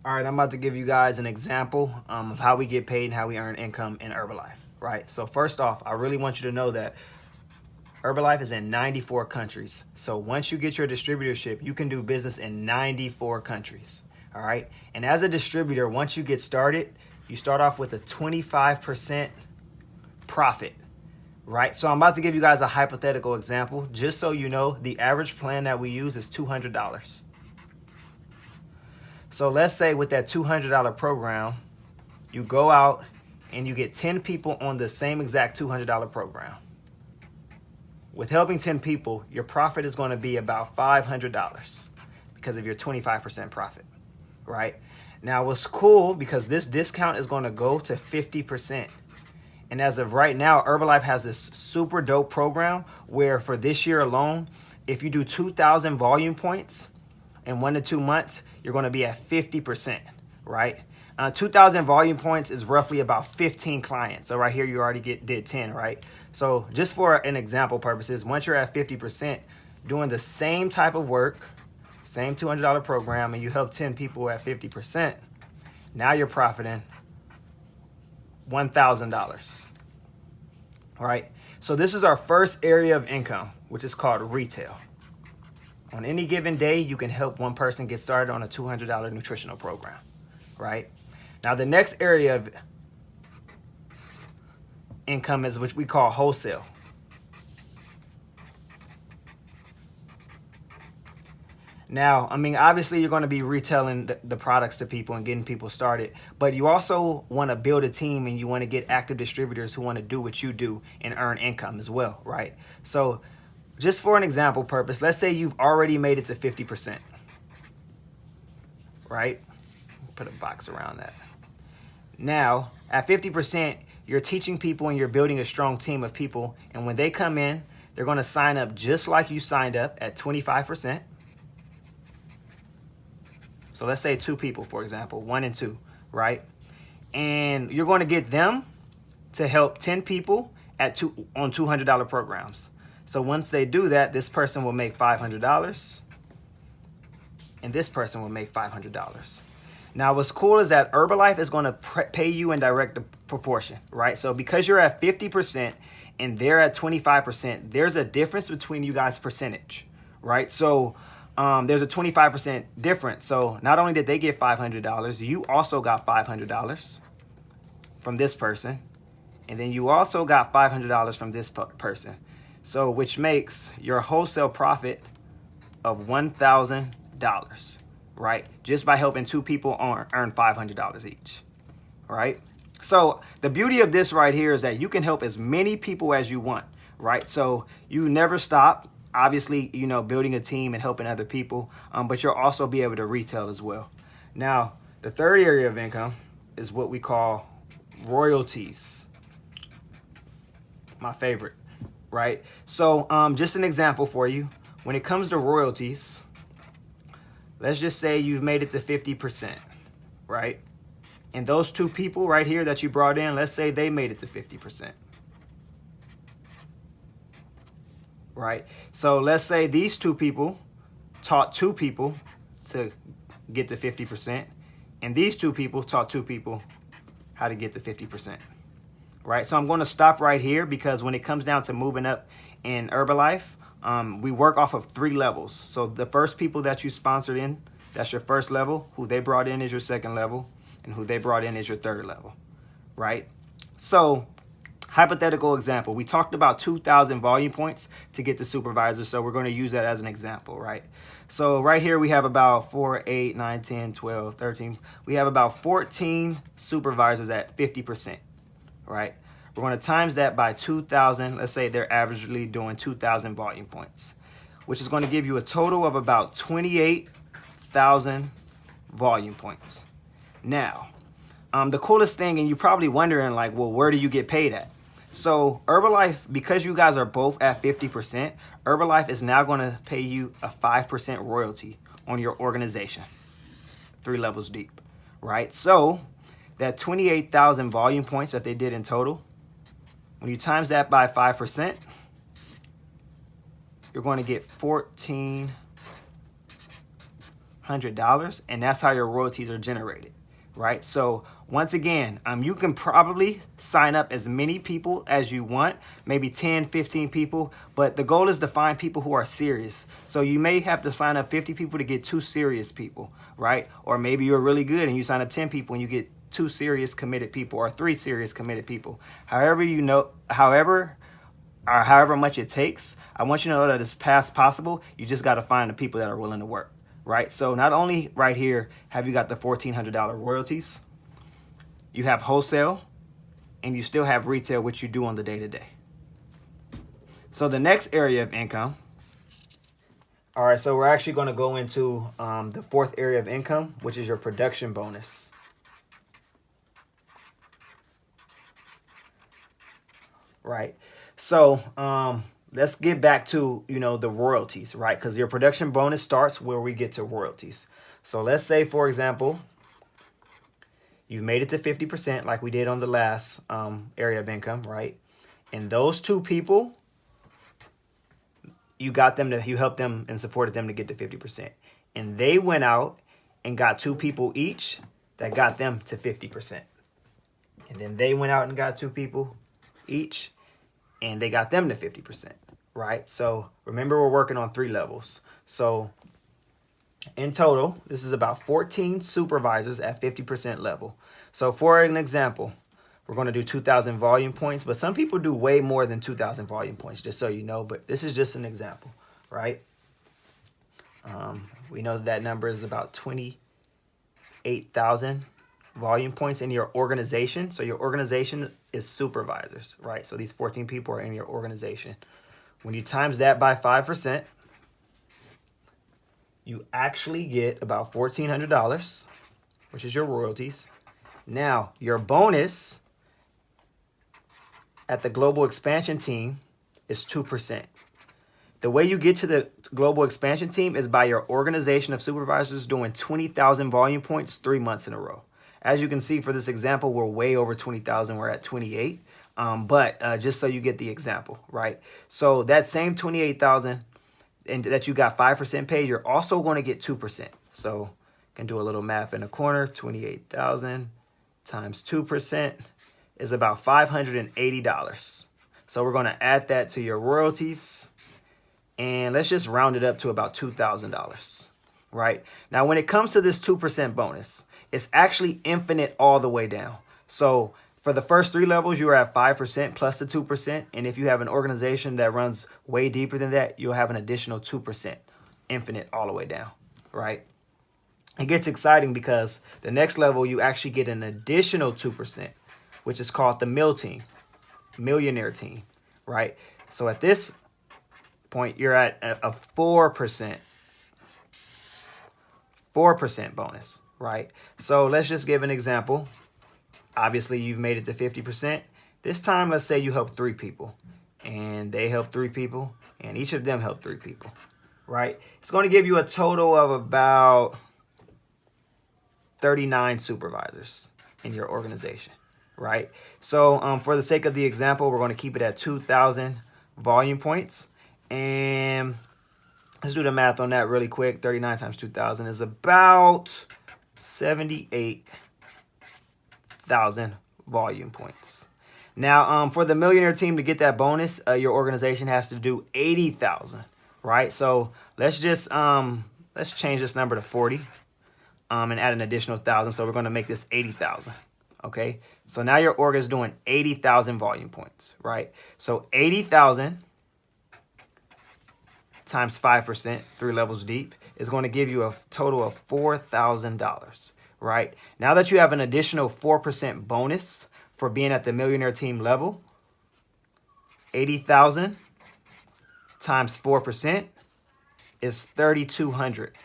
All right, I'm about to give you guys an example of how we get paid and how we earn income in Herbalife, right? So first off, I really want you to know that Herbalife is in 94 countries. So once you get your distributorship, you can do business in 94 countries, all right? And as a distributor, once you get started, you start off with a 25% profit, right? So I'm about to give you guys a hypothetical example. Just so you know, the average plan that we use is $200. So let's say with that $200 program, you go out and you get 10 people on the same exact $200 program. With helping 10 people, your profit is going to be about $500 because of your 25% profit, right? Now, what's cool, because this discount is going to go to 50%. And as of right now, Herbalife has this super dope program where for this year alone, if you do 2,000 volume points in 1 to 2 months, you're going to be at 50%, right? 2,000 volume points is roughly about 15 clients. So right here, you already did 10, right? So just for an example purposes, once you're at 50%, doing the same type of work, same $200 program, and you help 10 people at 50%, now you're profiting $1,000, right? So this is our first area of income, which is called retail. On any given day, you can help one person get started on a $200 nutritional program, right? Now, the next area of income is what we call wholesale. Now, I mean, obviously, you're going to be retailing the products to people and getting people started, but you also want to build a team and you want to get active distributors who want to do what you do and earn income as well, right? So just for an example purpose, let's say you've already made it to 50%, right? Put a box around that. Now, at 50%, you're teaching people and you're building a strong team of people. And when they come in, they're going to sign up just like you signed up at 25%. So let's say 2 people, for example, 1 and 2, right? And you're going to get them to help 10 people on $200 programs. So once they do that, this person will make $500 and this person will make $500. Now, what's cool is that Herbalife is going to pay you in direct proportion, right? So because you're at 50% and they're at 25%, there's a difference between you guys' percentage, right? So there's a 25% difference. So not only did they get $500, you also got $500 from this person. And then you also got $500 from this person. So which makes your wholesale profit of $1,000, right? Just by helping 2 people earn $500 each, right? So the beauty of this right here is that you can help as many people as you want, right? So you never stop. Obviously, you know, building a team and helping other people, but you'll also be able to retail as well. Now, the third area of income is what we call royalties. My favorite, right? So just an example for you. When it comes to royalties, let's just say you've made it to 50%, right? And those 2 people right here that you brought in, let's say they made it to 50%. Right? So let's say these 2 people taught 2 people to get to 50%, and these 2 people taught 2 people how to get to 50%. Right? So I'm going to stop right here because when it comes down to moving up in Herbalife, we work off of 3 levels. So the first people that you sponsored in, that's your first level. Who they brought in is your second level, and who they brought in is your third level. Right? So hypothetical example, we talked about 2,000 volume points to get to supervisor, so we're going to use that as an example, right? So right here we have about 4, 8, 9, 10, 12, 13. We have about 14 supervisors at 50%, right? We're going to times that by 2,000. Let's say they're averagely doing 2,000 volume points, which is going to give you a total of about 28,000 volume points. Now, the coolest thing, and you're probably wondering like, well, where do you get paid at? So Herbalife, because you guys are both at 50%, Herbalife is now going to pay you a 5% royalty on your organization, 3 levels deep, right? So that 28,000 volume points that they did in total, when you times that by 5%, you're going to get $1,400 $1,400, and that's how your royalties are generated, right? So once again, you can probably sign up as many people as you want, maybe 10, 15 people, but the goal is to find people who are serious. So you may have to sign up 50 people to get 2 serious people, right? Or maybe you're really good and you sign up 10 people and you get 2 serious committed people or 3 serious committed people. However much it takes, I want you to know that it's past possible. You just got to find the people that are willing to work, right? So not only right here have you got the $1,400 royalties, you have wholesale, and you still have retail, which you do on the day-to-day. So the next area of income, all right, so we're actually going to go into the 4th area of income, which is your production bonus. Right. So let's get back to, the royalties, right? Because your production bonus starts where we get to royalties. So let's say, for example, you made it to 50% like we did on the last area of income, right? And those 2 people, you helped them and supported them to get to 50%. And they went out and got 2 people each that got them to 50%. And then they went out and got 2 people each and they got them to 50%, right? So remember, we're working on 3 levels. So in total, this is about 14 supervisors at 50% level. So for an example, we're going to do 2,000 volume points, but some people do way more than 2,000 volume points, just so you know, but this is just an example, right? We know that number is about 28,000 volume points in your organization. So your organization is supervisors, right? So these 14 people are in your organization. When you times that by 5%, you actually get about $1,400, which is your royalties. Now, your bonus at the global expansion team is 2%. The way you get to the global expansion team is by your organization of supervisors doing 20,000 volume points 3 months in a row. As you can see for this example, we're way over 20,000. We're at 28. But just so you get the example, right? So that same 28,000 and that you got 5% paid, you're also going to get 2%. So you can do a little math in the corner. 28,000 times 2% is about $580. So we're going to add that to your royalties. And let's just round it up to about $2,000, right? Now, when it comes to this 2% bonus, it's actually infinite all the way down. So for the first 3 levels, you are at 5% plus the 2%. And if you have an organization that runs way deeper than that, you'll have an additional 2%, infinite all the way down, right? It gets exciting because the next level, you actually get an additional 2%, which is called the millionaire team, right? So at this point, you're at a 4% bonus, right? So let's just give an example. Obviously, you've made it to 50%. This time, let's say you help 3 people, and they help 3 people, and each of them help 3 people, right? It's going to give you a total of about 39 supervisors in your organization, right? So for the sake of the example, we're going to keep it at 2,000 volume points. And let's do the math on that really quick. 39 times 2,000 is about 78,000 volume points. Now, for the millionaire team to get that bonus, your organization has to do 80,000, right? So let's just let's change this number to 40 and add an additional 1,000. So we're going to make this 80,000. Okay. So now your org is doing 80,000 volume points, right? So 80,000 times 5%, 3 levels deep, is going to give you a total of $4,000, right? Now that you have an additional 4% bonus for being at the millionaire team level, 80,000 times 4% is 3,200,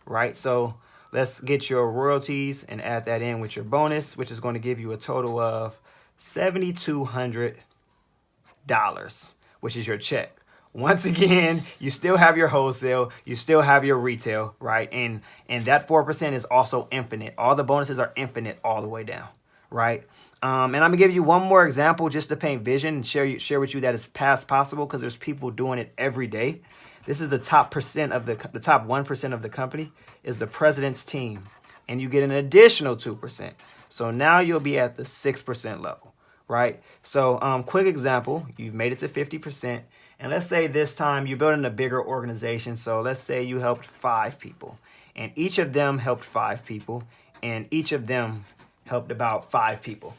right? So let's get your royalties and add that in with your bonus, which is going to give you a total of $7,200, which is your check. Once again, you still have your wholesale, you still have your retail, right? And that 4% is also infinite. All the bonuses are infinite all the way down, right? And I'm gonna give you one more example just to paint vision and share with you that it's past possible, because there's people doing it every day. This is the top percent of the top 1% of the company is the president's team. And you get an additional 2%. So now you'll be at the 6% level, right? So quick example, you've made it to 50%. And let's say this time you're building a bigger organization. So let's say you helped 5 people. And each of them helped 5 people. And each of them helped about 5 people.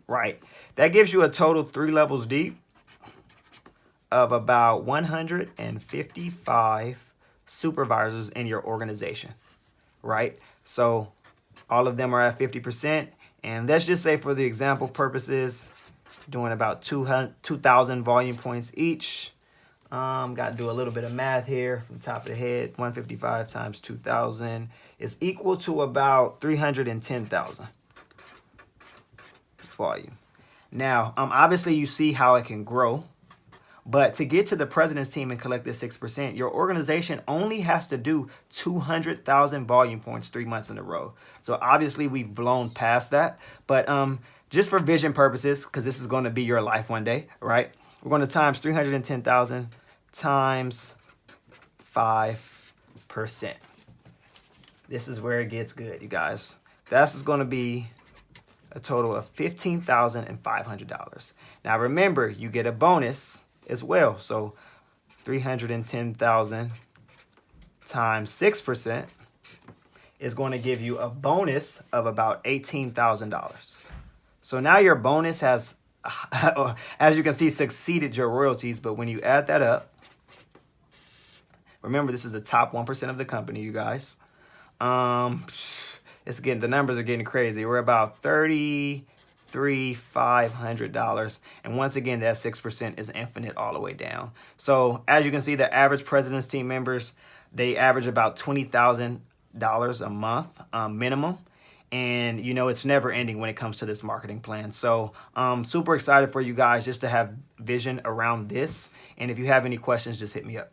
Right. That gives you a total 3 levels deep of about 155 supervisors in your organization. Right. So all of them are at 50%. And let's just say for the example purposes, doing about 2,000 volume points each. Got to do a little bit of math here from the top of the head. 155 times 2,000 is equal to about 310,000 volume. Now, obviously you see how it can grow, but to get to the president's team and collect this 6%, your organization only has to do 200,000 volume points 3 months in a row. So obviously we've blown past that, but just for vision purposes, because this is going to be your life one day, right? We're going to times 310,000 times 5%. This is where it gets good, you guys. That's going to be a total of $15,500. Now remember, you get a bonus as well. So 310,000 times 6% is going to give you a bonus of about $18,000. So now your bonus has, as you can see, succeeded your royalties. But when you add that up, remember, this is the top 1% of the company, you guys. It's getting, the numbers are getting crazy. We're about $33,500. And once again, that 6% is infinite all the way down. So as you can see, the average president's team members, they average about $20,000 a month minimum. And, you know, it's never ending when it comes to this marketing plan. So super excited for you guys just to have vision around this. And if you have any questions, just hit me up.